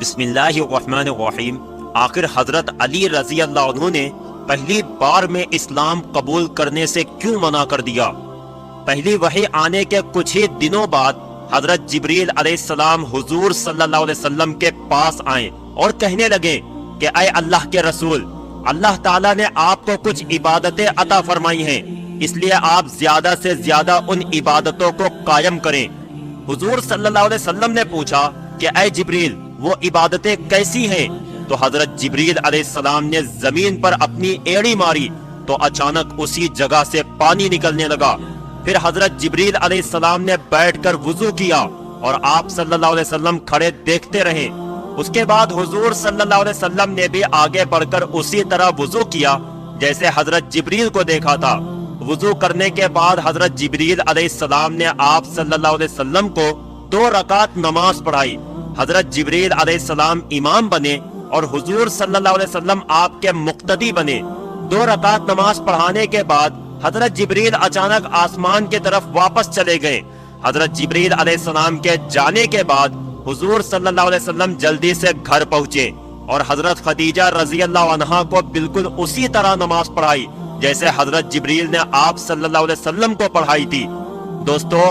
بسم اللہ الرحمن الرحیم۔ آخر حضرت علی رضی اللہ عنہ نے پہلی بار میں اسلام قبول کرنے سے کیوں منع کر دیا؟ پہلی وحی آنے کے کچھ ہی دنوں بعد حضرت جبریل علیہ السلام حضور صلی اللہ علیہ وسلم کے پاس آئے اور کہنے لگے کہ اے اللہ کے رسول، اللہ تعالیٰ نے آپ کو کچھ عبادتیں عطا فرمائی ہیں، اس لیے آپ زیادہ سے زیادہ ان عبادتوں کو قائم کریں۔ حضور صلی اللہ علیہ وسلم نے پوچھا کہ اے جبریل، وہ عبادتیں کیسی ہیں؟ تو حضرت جبریل علیہ السلام نے زمین پر اپنی ایڑی ماری تو اچانک اسی جگہ سے پانی نکلنے لگا۔ پھر حضرت جبریل علیہ السلام نے بیٹھ کر وضو کیا اور آپ صلی اللہ علیہ وسلم کھڑے دیکھتے رہے۔ اس کے بعد حضور صلی اللہ علیہ وسلم نے بھی آگے بڑھ کر اسی طرح وضو کیا جیسے حضرت جبریل کو دیکھا تھا۔ وضو کرنے کے بعد حضرت جبریل علیہ السلام نے آپ صلی اللہ علیہ وسلم کو 2 رکعت نماز پڑھائی۔ حضرت جبریل علیہ السلام امام بنے اور حضور صلی اللہ علیہ وسلم آپ کے مقتدی بنے۔ 2 رکعت نماز پڑھانے کے بعد حضرت جبریل اچانک آسمان کی طرف واپس چلے گئے۔ حضرت جبریل علیہ السلام کے جانے کے بعد حضور صلی اللہ علیہ وسلم جلدی سے گھر پہنچے اور حضرت خدیجہ رضی اللہ عنہا کو بالکل اسی طرح نماز پڑھائی جیسے حضرت جبریل نے آپ صلی اللہ علیہ وسلم کو پڑھائی تھی۔ دوستو،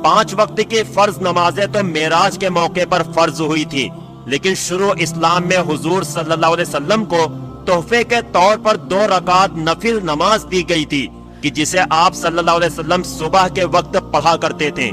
5 وقت کی فرض نمازیں تو معراج کے موقع پر فرض ہوئی تھی، لیکن شروع اسلام میں حضور صلی اللہ علیہ وسلم کو تحفے کے طور پر 2 رکعت نفل نماز دی گئی تھی کہ جسے آپ صلی اللہ علیہ وسلم صبح کے وقت پڑھا کرتے تھے۔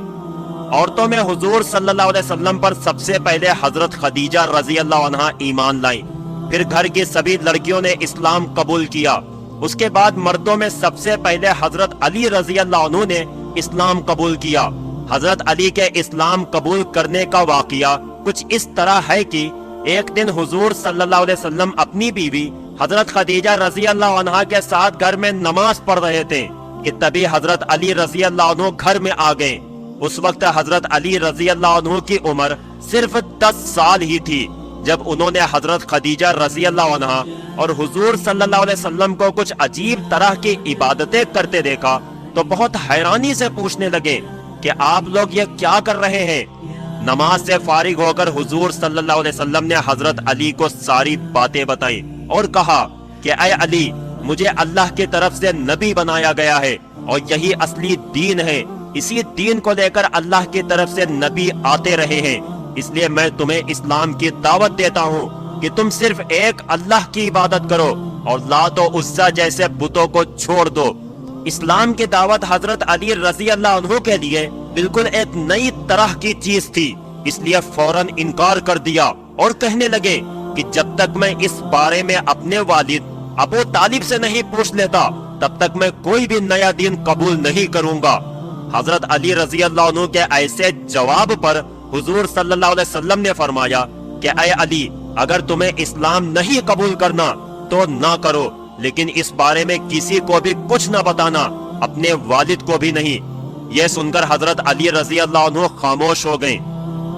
عورتوں میں حضور صلی اللہ علیہ وسلم پر سب سے پہلے حضرت خدیجہ رضی اللہ عنہا ایمان لائیں، پھر گھر کی سبھی لڑکیوں نے اسلام قبول کیا۔ اس کے بعد مردوں میں سب سے پہلے حضرت علی رضی اللہ عنہ نے اسلام قبول کیا۔ حضرت علی کے اسلام قبول کرنے کا واقعہ کچھ اس طرح ہے کہ ایک دن حضور صلی اللہ علیہ وسلم اپنی بیوی حضرت خدیجہ رضی اللہ عنہا کے ساتھ گھر میں نماز پڑھ رہے تھے کہ تبھی حضرت علی رضی اللہ عنہ گھر میں آ گئے۔ اس وقت حضرت علی رضی اللہ عنہ کی عمر صرف 10 سال ہی تھی۔ جب انہوں نے حضرت خدیجہ رضی اللہ عنہا اور حضور صلی اللہ علیہ وسلم کو کچھ عجیب طرح کی عبادتیں کرتے دیکھا تو بہت حیرانی سے پوچھنے لگے کہ آپ لوگ یہ کیا کر رہے ہیں؟ نماز سے فارغ ہو کر حضور صلی اللہ علیہ وسلم نے حضرت علی کو ساری باتیں بتائیں اور کہا کہ اے علی، مجھے اللہ کی طرف سے نبی بنایا گیا ہے اور یہی اصلی دین ہے۔ اسی دین کو لے کر اللہ کی طرف سے نبی آتے رہے ہیں، اس لیے میں تمہیں اسلام کی دعوت دیتا ہوں کہ تم صرف ایک اللہ کی عبادت کرو اور لات و عزا جیسے بتوں کو چھوڑ دو۔ اسلام کی دعوت حضرت علی رضی اللہ عنہ کے لیے بالکل ایک نئی طرح کی چیز تھی، اس لیے فوراً انکار کر دیا اور کہنے لگے کہ جب تک میں اس بارے میں اپنے والد ابو طالب سے نہیں پوچھ لیتا تب تک میں کوئی بھی نیا دین قبول نہیں کروں گا۔ حضرت علی رضی اللہ عنہ کے ایسے جواب پر حضور صلی اللہ علیہ وسلم نے فرمایا کہ اے علی، اگر تمہیں اسلام نہیں قبول کرنا تو نہ کرو، لیکن اس بارے میں کسی کو بھی کچھ نہ بتانا، اپنے والد کو بھی نہیں۔ یہ سن کر حضرت علی رضی اللہ عنہ خاموش ہو گئے۔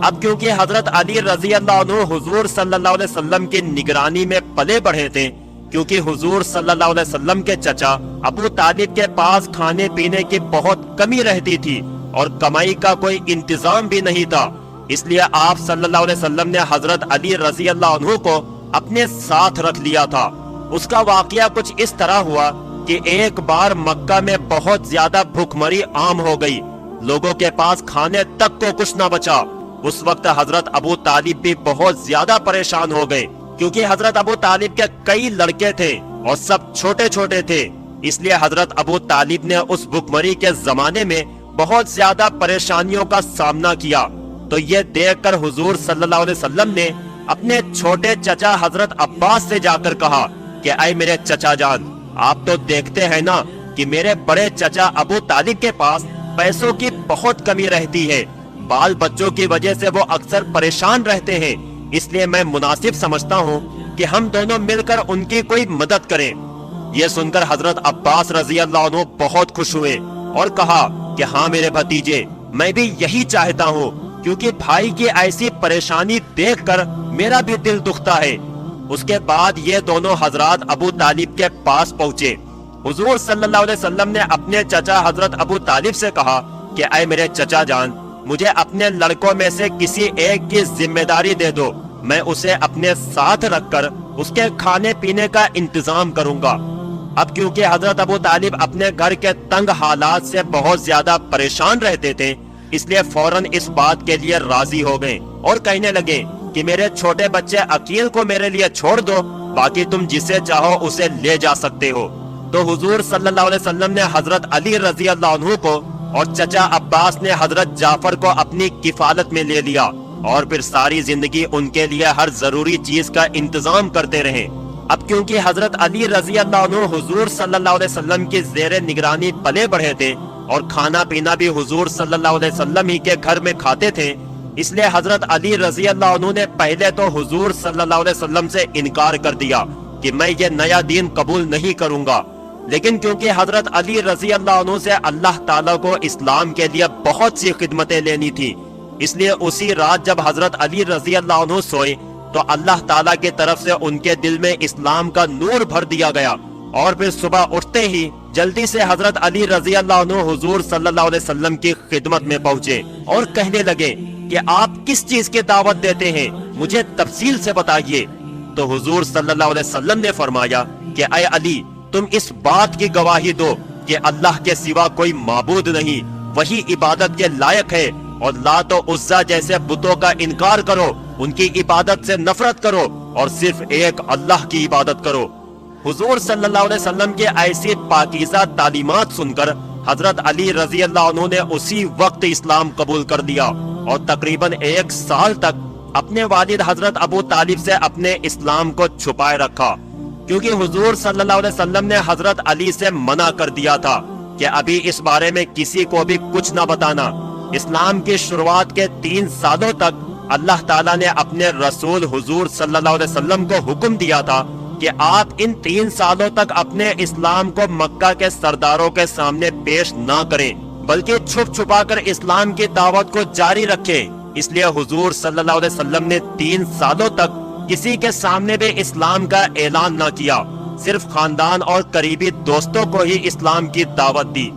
اب کیونکہ حضرت علی رضی اللہ عنہ حضور صلی اللہ علیہ وسلم کی نگرانی میں پلے بڑھے تھے، کیونکہ حضور صلی اللہ علیہ وسلم کے چچا ابو طالب کے پاس کھانے پینے کی بہت کمی رہتی تھی اور کمائی کا کوئی انتظام بھی نہیں تھا، اس لیے آپ صلی اللہ علیہ وسلم نے حضرت علی رضی اللہ عنہ کو اپنے ساتھ رکھ لیا تھا۔ اس کا واقعہ کچھ اس طرح ہوا کہ ایک بار مکہ میں بہت زیادہ بھوک مری عام ہو گئی، لوگوں کے پاس کھانے تک کو کچھ نہ بچا۔ اس وقت حضرت ابو طالب بھی بہت زیادہ پریشان ہو گئے، کیونکہ حضرت ابو طالب کے کئی لڑکے تھے اور سب چھوٹے چھوٹے تھے، اس لیے حضرت ابو طالب نے اس بھوک مری کے زمانے میں بہت زیادہ پریشانیوں کا سامنا کیا۔ تو یہ دیکھ کر حضور صلی اللہ علیہ وسلم نے اپنے چھوٹے چچا حضرت عباس سے جا کر کہا کہ اے میرے چچا جان، آپ تو دیکھتے ہیں نا کہ میرے بڑے چچا ابو طالب کے پاس پیسوں کی بہت کمی رہتی ہے، بال بچوں کی وجہ سے وہ اکثر پریشان رہتے ہیں، اس لیے میں مناسب سمجھتا ہوں کہ ہم دونوں مل کر ان کی کوئی مدد کریں۔ یہ سن کر حضرت عباس رضی اللہ عنہ بہت خوش ہوئے اور کہا کہ ہاں میرے بھتیجے، میں بھی یہی چاہتا ہوں، کیونکہ بھائی کی ایسی پریشانی دیکھ کر میرا بھی دل دکھتا ہے۔ اس کے بعد یہ دونوں حضرات ابو طالب کے پاس پہنچے۔ حضور صلی اللہ علیہ وسلم نے اپنے چچا حضرت ابو طالب سے کہا کہ اے میرے چچا جان، مجھے اپنے لڑکوں میں سے کسی ایک کی ذمہ داری دے دو میں اسے اپنے ساتھ رکھ کر اس کے کھانے پینے کا انتظام کروں گا۔ اب کیونکہ حضرت ابو طالب اپنے گھر کے تنگ حالات سے بہت زیادہ پریشان رہتے تھے، اس لیے فوراً اس بات کے لیے راضی ہو گئے اور کہنے لگے کہ میرے چھوٹے بچے عقیل کو میرے لیے چھوڑ دو، باقی تم جسے چاہو اسے لے جا سکتے ہو۔ تو حضور صلی اللہ علیہ وسلم نے حضرت علی رضی اللہ عنہ کو اور چچا عباس نے حضرت جعفر کو اپنی کفالت میں لے لیا، اور پھر ساری زندگی ان کے لیے ہر ضروری چیز کا انتظام کرتے رہے۔ اب کیونکہ حضرت علی رضی اللہ عنہ حضور صلی اللہ علیہ وسلم کی زیر نگرانی پلے بڑھے تھے اور کھانا پینا بھی حضور صلی اللہ علیہ وسلم ہی کے گھر میں کھاتے تھے، اس لیے حضرت علی رضی اللہ عنہ نے پہلے تو حضور صلی اللہ علیہ وسلم سے انکار کر دیا کہ میں یہ نیا دین قبول نہیں کروں گا، لیکن کیونکہ حضرت علی رضی اللہ عنہ سے اللہ تعالیٰ کو اسلام کے لیے بہت سی خدمتیں لینی تھی، اس لیے اسی رات جب حضرت علی رضی اللہ عنہ سوئے تو اللہ تعالیٰ کی طرف سے ان کے دل میں اسلام کا نور بھر دیا گیا، اور پھر صبح اٹھتے ہی جلدی سے حضرت علی رضی اللہ عنہ حضور صلی اللہ علیہ وسلم کی خدمت میں پہنچے اور کہنے لگے کہ آپ کس چیز کی دعوت دیتے ہیں، مجھے تفصیل سے بتائیے۔ تو حضور صلی اللہ علیہ وسلم نے فرمایا کہ اے علی، تم اس بات کی گواہی دو کہ اللہ کے سوا کوئی معبود نہیں، وہی عبادت کے لائق ہے، اور لات و عزا جیسے بتوں کا انکار کرو، ان کی عبادت سے نفرت کرو اور صرف ایک اللہ کی عبادت کرو۔ حضور صلی اللہ علیہ وسلم کے ایسی پاکیزہ تعلیمات سن کر حضرت علی رضی اللہ عنہ نے اسی وقت اسلام قبول کر دیا، اور تقریباً 1 سال تک اپنے والد حضرت ابو طالب سے اپنے اسلام کو چھپائے رکھا، کیونکہ حضور صلی اللہ علیہ وسلم نے حضرت علی سے منع کر دیا تھا کہ ابھی اس بارے میں کسی کو بھی کچھ نہ بتانا۔ اسلام کی شروعات کے 3 سالوں تک اللہ تعالیٰ نے اپنے رسول حضور صلی اللہ علیہ وسلم کو حکم دیا تھا کہ آپ ان 3 سالوں تک اپنے اسلام کو مکہ کے سرداروں کے سامنے پیش نہ کریں، بلکہ چھپ چھپا کر اسلام کی دعوت کو جاری رکھیں۔ اس لیے حضور صلی اللہ علیہ وسلم نے 3 سالوں تک کسی کے سامنے بھی اسلام کا اعلان نہ کیا، صرف خاندان اور قریبی دوستوں کو ہی اسلام کی دعوت دی۔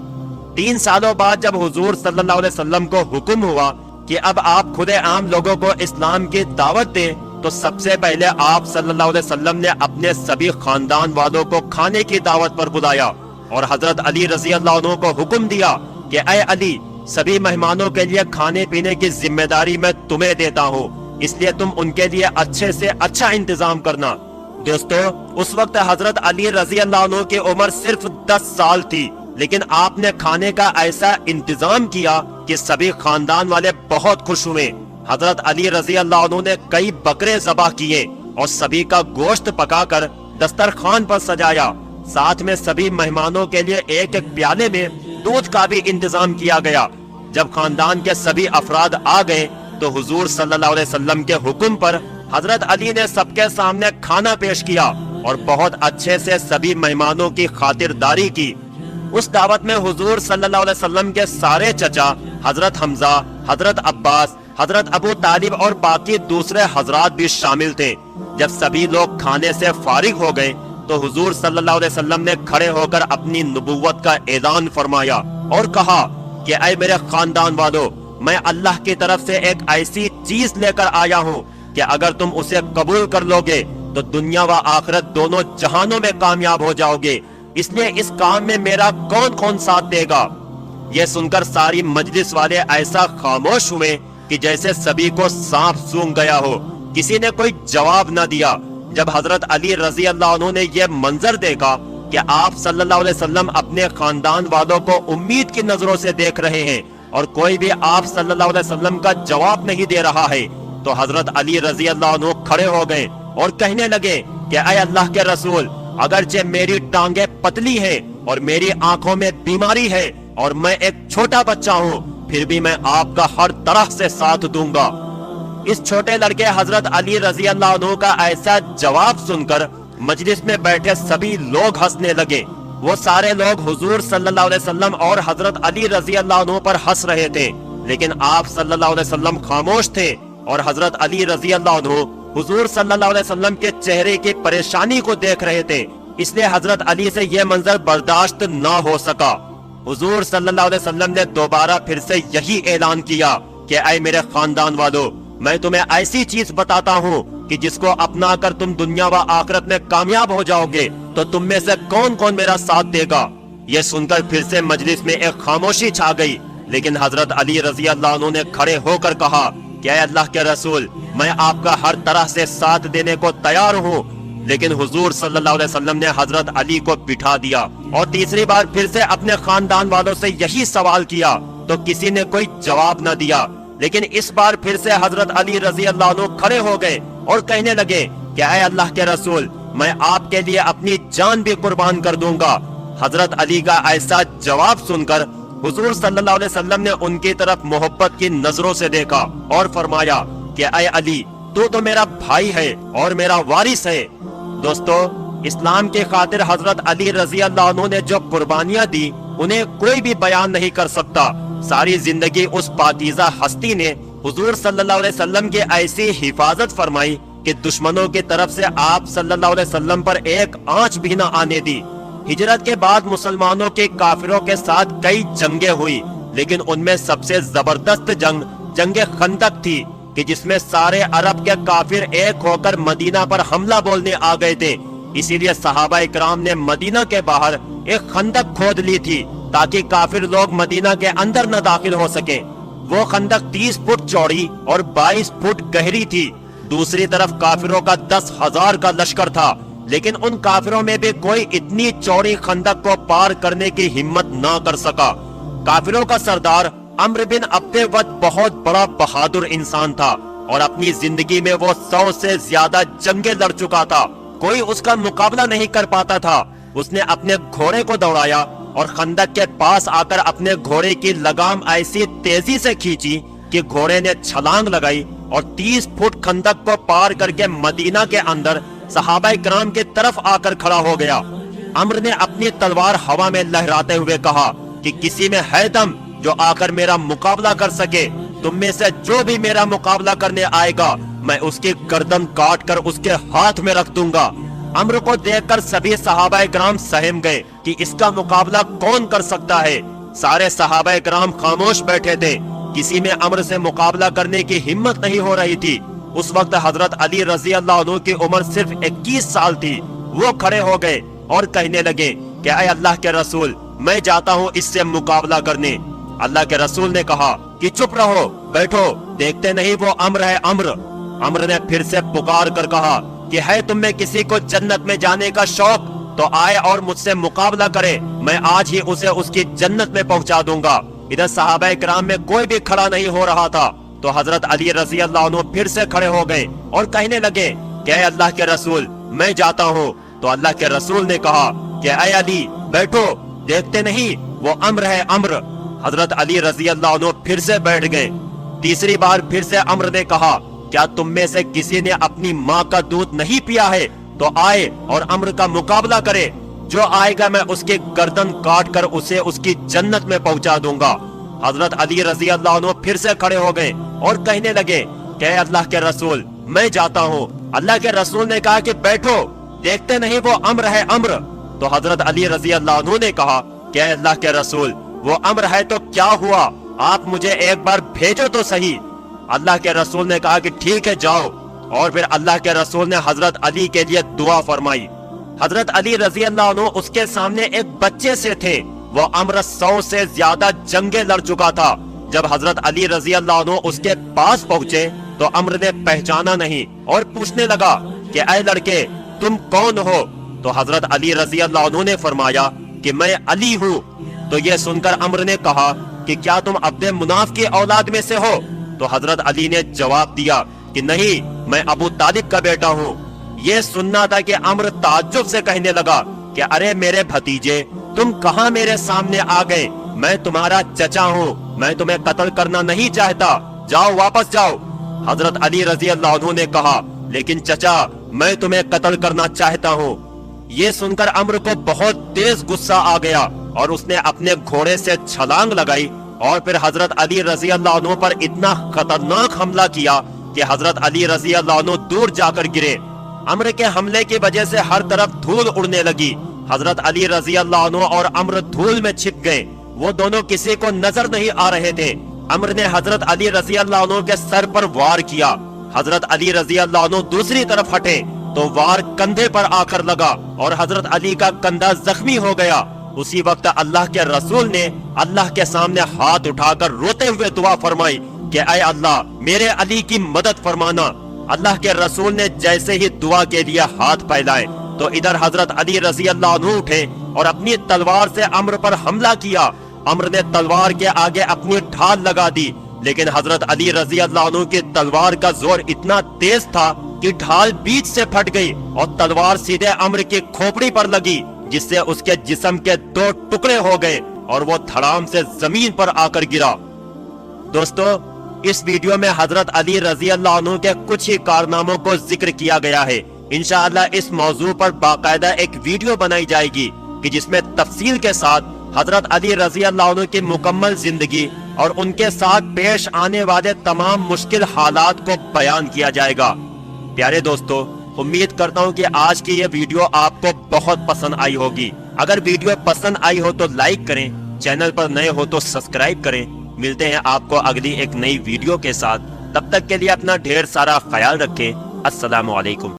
3 سالوں بعد جب حضور صلی اللہ علیہ وسلم کو حکم ہوا کہ اب آپ خود عام لوگوں کو اسلام کی دعوت دیں، تو سب سے پہلے آپ صلی اللہ علیہ وسلم نے اپنے سبھی خاندان والوں کو کھانے کی دعوت پر بلایا، اور حضرت علی رضی اللہ عنہ کو حکم دیا کہ اے علی، سبھی مہمانوں کے لیے کھانے پینے کی ذمہ داری میں تمہیں دیتا ہوں، اس لیے تم ان کے لیے اچھے سے اچھا انتظام کرنا۔ دوستو، اس وقت حضرت علی رضی اللہ عنہ کی عمر صرف 10 سال تھی، لیکن آپ نے کھانے کا ایسا انتظام کیا کہ سبھی خاندان والے بہت خوش ہوئے۔ حضرت علی رضی اللہ عنہ نے کئی بکرے ذبح کیے اور سبھی کا گوشت پکا کر دسترخوان پر سجایا، ساتھ میں سبھی مہمانوں کے لیے ایک ایک پیالے میں دودھ کا بھی انتظام کیا گیا۔ جب خاندان کے سبھی افراد آ گئے تو حضور صلی اللہ علیہ وسلم کے حکم پر حضرت علی نے سب کے سامنے کھانا پیش کیا اور بہت اچھے سے سبھی مہمانوں کی خاطرداری کی۔ اس دعوت میں حضور صلی اللہ علیہ وسلم کے سارے چچا حضرت حمزہ، حضرت عباس، حضرت ابو طالب اور باقی دوسرے حضرات بھی شامل تھے۔ جب سبھی لوگ کھانے سے فارغ ہو گئے تو حضور صلی اللہ علیہ وسلم نے کھڑے ہو کر اپنی نبوت کا اعلان فرمایا اور کہا کہ اے میرے خاندان والو، میں اللہ کی طرف سے ایک ایسی چیز لے کر آیا ہوں کہ اگر تم اسے قبول کر لو گے تو دنیا و آخرت دونوں جہانوں میں کامیاب ہو جاؤ گے، اس لیے اس کام میں میرا کون کون ساتھ دے گا؟ یہ سن کر ساری مجلس والے ایسا خاموش ہوئے کہ جیسے سبھی کو سانپ سونگھ گیا ہو، کسی نے کوئی جواب نہ دیا۔ جب حضرت علی رضی اللہ عنہ نے یہ منظر دیکھا کہ آپ صلی اللہ علیہ وسلم اپنے خاندان والوں کو امید کی نظروں سے دیکھ رہے ہیں اور کوئی بھی آپ صلی اللہ علیہ وسلم کا جواب نہیں دے رہا ہے، تو حضرت علی رضی اللہ عنہ کھڑے ہو گئے اور کہنے لگے کہ اے اللہ کے رسول، اگرچہ میری ٹانگیں پتلی ہیں اور میری آنکھوں میں بیماری ہے اور میں ایک چھوٹا بچہ ہوں، پھر بھی میں آپ کا ہر طرح سے ساتھ دوں گا۔ اس چھوٹے لڑکے حضرت علی رضی اللہ عنہ کا ایسا جواب سن کر مجلس میں بیٹھے سبھی لوگ ہنسنے لگے۔ وہ سارے لوگ حضور صلی اللہ علیہ وسلم اور حضرت علی رضی اللہ عنہ پر ہنس رہے تھے، لیکن آپ صلی اللہ علیہ وسلم خاموش تھے اور حضرت علی رضی اللہ عنہ حضور صلی اللہ علیہ وسلم کے چہرے کی پریشانی کو دیکھ رہے تھے، اس لیے حضرت علی سے یہ منظر برداشت نہ ہو سکا۔ حضور صلی اللہ علیہ وسلم نے دوبارہ پھر سے یہی اعلان کیا کہ اے میرے خاندان والو، میں تمہیں ایسی چیز بتاتا ہوں کہ جس کو اپنا کر تم دنیا و آخرت میں کامیاب ہو جاؤ گے، تو تم میں سے کون کون میرا ساتھ دے گا؟ یہ سن کر پھر سے مجلس میں ایک خاموشی چھا گئی، لیکن حضرت علی رضی اللہ عنہ نے کھڑے ہو کر کہا کہ اے اللہ کے رسول، میں آپ کا ہر طرح سے ساتھ دینے کو تیار ہوں۔ لیکن حضور صلی اللہ علیہ وسلم نے حضرت علی کو بٹھا دیا اور تیسری بار پھر سے اپنے خاندان والوں سے یہی سوال کیا تو کسی نے کوئی جواب نہ دیا۔ لیکن اس بار پھر سے حضرت علی رضی اللہ عنہ کھڑے ہو گئے اور کہنے لگے کہ اے اللہ کے رسول، میں آپ کے لیے اپنی جان بھی قربان کر دوں گا۔ حضرت علی کا ایسا جواب سن کر حضور صلی اللہ علیہ وسلم نے ان کی طرف محبت کی نظروں سے دیکھا اور فرمایا کہ اے علی، تو میرا بھائی ہے اور میرا وارث ہے۔ دوستو، اسلام کی خاطر حضرت علی رضی اللہ عنہ نے جو قربانیاں دی انہیں کوئی بھی بیان نہیں کر سکتا۔ ساری زندگی اس پاکیزہ ہستی نے حضور صلی اللہ علیہ وسلم کی ایسی حفاظت فرمائی کہ دشمنوں کی طرف سے آپ صلی اللہ علیہ وسلم پر ایک آنچ بھی نہ آنے دی۔ ہجرت کے بعد مسلمانوں کے کافروں کے ساتھ کئی جنگیں ہوئی، لیکن ان میں سب سے زبردست جنگ خندق تھی کہ جس میں سارے عرب کے کافر ایک ہو کر مدینہ پر حملہ بولنے آ گئے تھے۔ اسی لیے صحابہ اکرام نے مدینہ کے باہر ایک خندق کھود لی تھی تاکہ کافر لوگ مدینہ کے اندر نہ داخل ہو سکیں۔ وہ خندق 30 فٹ چوڑی اور 22 فٹ گہری تھی۔ دوسری طرف کافروں کا 10,000 کا لشکر تھا، لیکن ان کافروں میں بھی کوئی اتنی چوڑی خندق کو پار کرنے کی ہمت نہ کر سکا۔ کافروں کا سردار عمرو بن عبد ود بہت بڑا بہادر انسان تھا اور اپنی زندگی میں وہ 100 سے زیادہ جنگیں لڑ چکا تھا، کوئی اس کا مقابلہ نہیں کر پاتا تھا۔ اس نے اپنے گھوڑے کو دوڑایا اور خندق کے پاس آ کر اپنے گھوڑے کی لگام ایسی تیزی سے کھینچی کہ گھوڑے نے چھلانگ لگائی اور 30 فٹ خندق کو پار کر کے مدینہ کے اندر صحابہ کرام کی طرف آ کر کھڑا ہو گیا۔ عمرو نے اپنی تلوار ہوا میں لہراتے ہوئے کہا کہ کسی میں ہے دم جو آ کر میرا مقابلہ کر سکے؟ تم میں سے جو بھی میرا مقابلہ کرنے آئے گا میں اس کی گردن کاٹ کر اس کے ہاتھ میں رکھ دوں گا۔ عمرو کو دیکھ کر سبھی صحابہ کرام سہم گئے کہ اس کا مقابلہ کون کر سکتا ہے۔ سارے صحابہ کرام خاموش بیٹھے تھے، کسی میں عمرو سے مقابلہ کرنے کی ہمت نہیں ہو رہی تھی۔ اس وقت حضرت علی رضی اللہ عنہ کی عمر صرف 21 سال تھی۔ وہ کھڑے ہو گئے اور کہنے لگے کہ اے اللہ کے رسول، میں جاتا ہوں اس سے مقابلہ کرنے۔ اللہ کے رسول نے کہا کہ چپ رہو، بیٹھو، دیکھتے نہیں وہ عمرو ہے عمرو۔ عمرو نے پھر سے پکار کر کہا کہ ہے تم میں کسی کو جنت میں جانے کا شوق تو آئے اور مجھ سے مقابلہ کرے، میں آج ہی اسے اس کی جنت میں پہنچا دوں گا۔ ادھر صحابہ کرام میں کوئی بھی کھڑا نہیں ہو رہا تھا تو حضرت علی رضی اللہ عنہ پھر سے کھڑے ہو گئے اور کہنے لگے کہ اے اللہ کے رسول، میں جاتا ہوں۔ تو اللہ کے رسول نے کہا کہ اے علی بیٹھو، دیکھتے نہیں وہ عمرو ہے عمرو۔ حضرت علی رضی اللہ عنہ پھر سے بیٹھ گئے۔ تیسری بار پھر سے عمرو نے کہا کیا تم میں سے کسی نے اپنی ماں کا دودھ نہیں پیا ہے تو آئے اور عمرو کا مقابلہ کرے، جو آئے گا میں اس کی گردن کاٹ کر اسے اس کی جنت میں پہنچا دوں گا۔ حضرت علی رضی اللہ عنہ پھر سے کھڑے ہو گئے اور کہنے لگے کہ اے اللہ کے رسول، میں جاتا ہوں۔ اللہ کے رسول نے کہا کہ بیٹھو، دیکھتے نہیں وہ عمرو ہے عمرو۔ تو حضرت علی رضی اللہ عنہ نے کہا کہ اے اللہ کے رسول، وہ عمرو ہے تو کیا ہوا، آپ مجھے ایک بار بھیجو تو صحیح۔ اللہ کے رسول نے کہا کہ ٹھیک ہے جاؤ، اور پھر اللہ کے رسول نے حضرت علی کے لیے دعا فرمائی۔ حضرت علی رضی اللہ عنہ اس کے سامنے ایک بچے سے تھے۔ وہ عمرو 100 سے زیادہ جنگیں لڑ چکا تھا۔ جب حضرت علی رضی اللہ عنہ اس کے پاس پہنچے تو عمرو نے پہچانا نہیں اور پوچھنے لگا کہ اے لڑکے تم کون ہو؟ تو حضرت علی رضی اللہ عنہ نے فرمایا کہ میں علی ہوں۔ تو یہ سن کر عمرو نے کہا کہ کیا تم عبد مناف کی اولاد میں سے ہو؟ تو حضرت علی نے جواب دیا کہ نہیں، میں ابو طالب کا بیٹا ہوں۔ یہ سننا تھا کہ عمرو تعجب سے کہنے لگا کہ ارے میرے بھتیجے، تم کہاں میرے سامنے آ گئے؟ میں تمہارا چچا ہوں، میں تمہیں قتل کرنا نہیں چاہتا، جاؤ واپس جاؤ۔ حضرت علی رضی اللہ عنہ نے کہا لیکن چچا میں تمہیں قتل کرنا چاہتا ہوں۔ یہ سن کر عمرو کو بہت تیز غصہ آ گیا اور اس نے اپنے گھوڑے سے چھلانگ لگائی اور پھر حضرت علی رضی اللہ عنہ پر اتنا خطرناک حملہ کیا کہ حضرت علی رضی اللہ عنہ دور جا کر گرے۔ عمرو کے حملے کی وجہ سے ہر طرف دھول اڑنے لگی۔ حضرت علی رضی اللہ عنہ اور عمرو دھول میں چھپ گئے، وہ دونوں کسی کو نظر نہیں آ رہے تھے۔ عمر نے حضرت علی رضی اللہ عنہ کے سر پر وار کیا۔ حضرت علی رضی اللہ عنہ دوسری طرف ہٹے تو وار کندھے پر آ کر لگا اور حضرت علی کا کندھا زخمی ہو گیا۔ اسی وقت اللہ کے رسول نے اللہ کے سامنے ہاتھ اٹھا کر روتے ہوئے دعا فرمائی کہ اے اللہ میرے علی کی مدد فرمانا۔ اللہ کے رسول نے جیسے ہی دعا کے لیے ہاتھ پھیلائے تو ادھر حضرت علی رضی اللہ عنہ اٹھے اور اپنی تلوار سے عمر پر حملہ کیا۔ عمر نے تلوار کے آگے اپنی ڈھال لگا دی، لیکن حضرت علی رضی اللہ عنہ کی تلوار کا زور اتنا تیز تھا کہ ڈھال بیچ سے پھٹ گئی اور تلوار سیدھے عمر کی کھوپڑی پر لگی، جس سے اس کے جسم کے 2 ٹکڑے ہو گئے اور وہ دھڑام سے زمین پر آ کر گرا۔ دوستو، اس ویڈیو میں حضرت علی رضی اللہ عنہ کے کچھ ہی کارناموں کو ذکر کیا گیا ہے۔ انشاءاللہ اس موضوع پر باقاعدہ ایک ویڈیو بنائی جائے گی کہ جس میں تفصیل کے ساتھ حضرت علی رضی اللہ عنہ کی مکمل زندگی اور ان کے ساتھ پیش آنے والے تمام مشکل حالات کو بیان کیا جائے گا۔ پیارے دوستو، امید کرتا ہوں کہ آج کی یہ ویڈیو آپ کو بہت پسند آئی ہوگی۔ اگر ویڈیو پسند آئی ہو تو لائک کریں، چینل پر نئے ہو تو سبسکرائب کریں۔ ملتے ہیں آپ کو اگلی ایک نئی ویڈیو کے ساتھ، تب تک کے لیے اپنا ڈھیر سارا خیال رکھیں۔ السلام علیکم۔